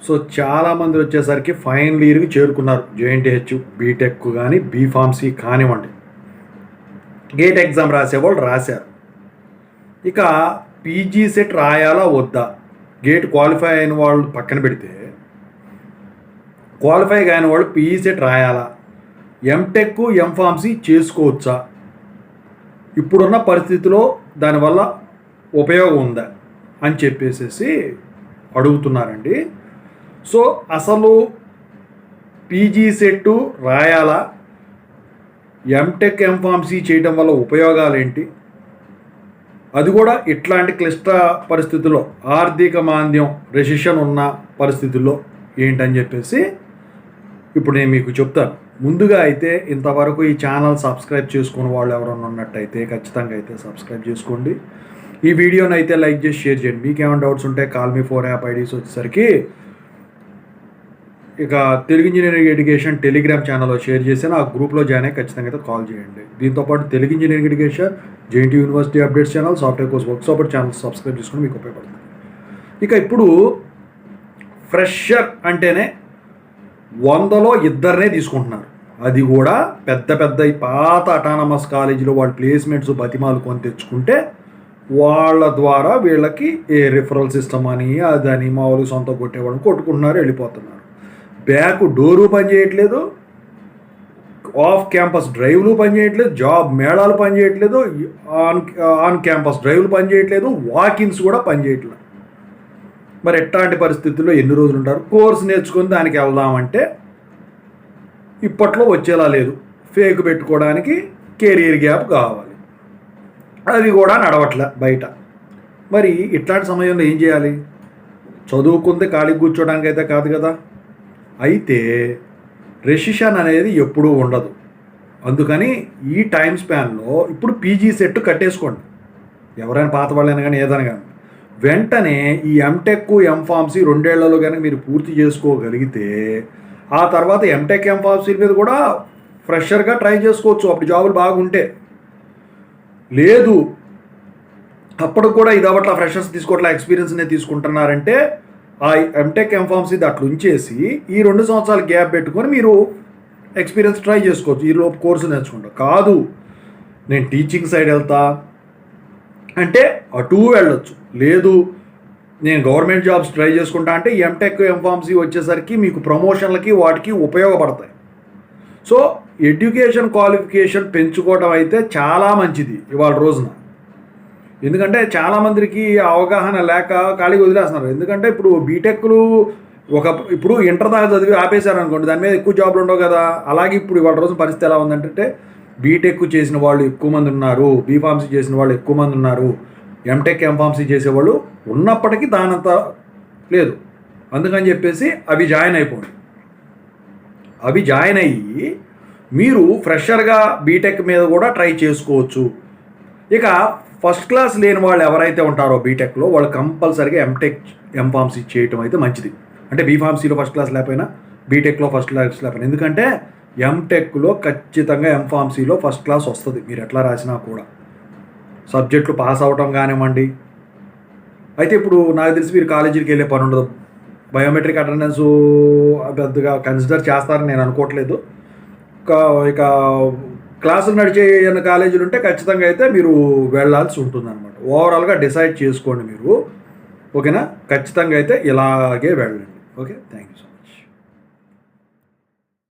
So చాలామంది వచ్చేసరికి final ఇయర్కి చేరుకున్నారు. జేఎన్టీహెచ్ బీటెక్ కానీ బీఫార్మసీ కానివ్వండి, గేట్ ఎగ్జామ్ రాసేవాళ్ళు రాశారు. ఇక పీజీ సెట్ రాయాలా వద్దా, గేట్ క్వాలిఫై అయిన వాళ్ళు పక్కన పెడితే క్వాలిఫై కాని వాళ్ళు పీజీ సెట్ రాయాలా, ఎంటెక్ ఎంఫార్మసీ చేసుకోవచ్చా, ఇప్పుడున్న పరిస్థితిలో దానివల్ల ఉపయోగం ఉందా అని చెప్పేసి అడుగుతున్నారండి. సో అసలు పీజీ సెట్ రాయాలా, ఎంటెక్ ఎంఫార్మసీ చేయడం వల్ల ఉపయోగాలు ఏంటి, అది కూడా ఇట్లాంటి క్లిష్ట పరిస్థితుల్లో, ఆర్థిక మాంద్యం రెసిషన్ ఉన్న పరిస్థితుల్లో ఏంటని చెప్పేసి ఇప్పుడు నేను మీకు చెప్తాను. ముందుగా అయితే ఇంతవరకు ఈ ఛానల్ సబ్స్క్రైబ్ చేసుకున్న వాళ్ళు ఎవరైనా ఉన్నట్టయితే ఖచ్చితంగా అయితే సబ్స్క్రైబ్ చేసుకోండి. ఈ వీడియోని అయితే లైక్ చేసి షేర్ చేయండి. మీకు ఏమైనా డౌట్స్ ఉంటే CallMe4 యాప్ ఐడీస్ వచ్చేసరికి ఇక తెలుగు ఇంజనీరింగ్ ఎడ్యుకేషన్ టెలిగ్రామ్ ఛానల్లో షేర్ చేశాను. ఆ గ్రూప్లో జాయిన్ అయ్యి ఖచ్చితంగా అయితే కాల్ చేయండి. దీంతోపాటు Telugu engineering education, JNTU university updates channel, software course workshop channel subscribe చేసుకుని మీకు ఉపయోగపడుతుంది. ఇక ఇప్పుడు ఫ్రెషర్ అంటేనే 100లో 2 తీసుకుంటున్నారు. అది కూడా పెద్ద పెద్ద పాత అటానమస్ కాలేజీలో వాళ్ళ ప్లేస్మెంట్స్ బతిమాలు కొని తెచ్చుకుంటే వాళ్ళ ద్వారా వీళ్ళకి ఏ రిఫరల్ సిస్టమ్ అని అదని మామూలు సొంత కొట్టేవాళ్ళని కొట్టుకుంటున్నారు, వెళ్ళిపోతున్నారు. బ్యాక్ డోరు పనిచేయట్లేదు, ఆఫ్ క్యాంపస్ డ్రైవ్లు పనిచేయట్లేదు, జాబ్ మేళాలు పనిచేయట్లేదు, ఆన్ క్యాంపస్ డ్రైవ్లు పనిచేయట్లేదు, వాకిన్స్ కూడా పనిచేయట్లేదు. మరి ఎట్లాంటి పరిస్థితుల్లో ఎన్ని రోజులు ఉంటారు? కోర్స్ నేర్చుకొని దానికి వెళ్దామంటే ఇప్పట్లో వచ్చేలా లేదు. ఫేక్ పెట్టుకోవడానికి కెరీర్ గ్యాప్ కావాలి, అది కూడా నడవట్లే బయట. మరి ఇట్లాంటి సమయంలో ఏం చేయాలి? చదువుకుంటే ఖాళీ కూర్చోడానికి అయితే కాదు కదా. అయితే రెసిషన్ అనేది ఎప్పుడూ ఉండదు. అందుకని ఈ టైం స్పాన్లో ఇప్పుడు పీజీ సెట్ కట్టేసుకోండి. ఎవరైనా పాత వాళ్ళైనా కానీ ఏదైనా కానీ వెంటనే ఈ ఎంటెక్ ఎంఫార్మసీ 2 ఏళ్లలో కనుక మీరు పూర్తి చేసుకోగలిగితే ఆ తర్వాత ఎంటెక్ ఎంఫార్మసీ మీద కూడా ఫ్రెషర్గా ట్రై చేసుకోవచ్చు. అప్పుడు జాబులు బాగుంటే. లేదు అప్పుడు కూడా ఇది అవ్వట్లా, ఫ్రెషర్స్ తీసుకోవట్లా, ఎక్స్పీరియన్స్నే తీసుకుంటున్నారంటే ఆ ఎంటెక్ ఎంఫార్మసీ అట్లా ఉంచేసి ఈ 2 సంవత్సరాలు గ్యాప్ పెట్టుకొని మీరు ఎక్స్పీరియన్స్ ట్రై చేసుకోవచ్చు. ఈలోపు కోర్సు నేర్చుకుంటా. కాదు నేను టీచింగ్ సైడ్ వెళ్తా అంటే అటు వెళ్ళొచ్చు. లేదు నేను గవర్నమెంట్ జాబ్స్ ట్రై చేసుకుంటా అంటే ఎంటెక్ ఎంఫార్మసీ వచ్చేసరికి మీకు ప్రమోషన్లకి వాటికి ఉపయోగపడతాయి. సో ఎడ్యుకేషన్ క్వాలిఫికేషన్ పెంచుకోవడం అయితే చాలా మంచిది ఇవాళ రోజున. ఎందుకంటే చాలామందికి అవగాహన లేక ఖాళీగా వదిలేస్తున్నారు. ఎందుకంటే ఇప్పుడు బీటెక్లు ఇప్పుడు ఇంటర్ దాకా చదివి ఆపేశారు అనుకోండి, దాని మీద ఎక్కువ జాబ్లు ఉండవు కదా. అలాగే ఇప్పుడు ఇవాళ రోజు పరిస్థితి ఎలా ఉందంటే బీటెక్ చేసిన వాళ్ళు ఎక్కువ మంది ఉన్నారు, బీఫార్మసీ చేసిన వాళ్ళు ఎక్కువ మంది ఉన్నారు, ఎంటెక్ ఎంఫార్మసీ చేసేవాళ్ళు ఉన్నప్పటికీ దానంత లేదు. అందుకని చెప్పేసి అవి జాయిన్ అయిపోండి. అవి జాయిన్ అయ్యి మీరు ఫ్రెషర్గా బీటెక్ మీద కూడా ట్రై చేసుకోవచ్చు. ఇక ఫస్ట్ క్లాస్ లేని వాళ్ళు ఎవరైతే ఉంటారో బీటెక్లో వాళ్ళు కంపల్సరీగా ఎంటెక్ ఎంఫార్మసీ చేయటం అయితే మంచిది. అంటే బీఫార్మసీలో ఫస్ట్ క్లాస్ లేకపోయినా బీటెక్లో ఫస్ట్ క్లాస్ లేకపోయినా, ఎందుకంటే ఎంటెక్లో ఖచ్చితంగా ఎంఫార్మసీలో ఫస్ట్ క్లాస్ వస్తుంది. మీరు ఎట్లా రాసినా కూడా సబ్జెక్టులు పాస్ అవ్వటం కానివ్వండి. అయితే ఇప్పుడు నాకు తెలిసి మీరు కాలేజీకి వెళ్ళే పని ఉండదు. బయోమెట్రిక్ అటెండెన్స్ పెద్దగా కన్సిడర్ చేస్తారని నేను అనుకోవట్లేదు. ఇక క్లాసులు నడిచే కాలేజీలు ఉంటే ఖచ్చితంగా అయితే మీరు వెళ్ళాల్సి ఉంటుంది అనమాట. ఓవరాల్గా డిసైడ్ చేసుకోండి మీరు. ఓకేనా? ఖచ్చితంగా అయితే ఇలాగే వెళ్ళండి. Okay, thank you so much.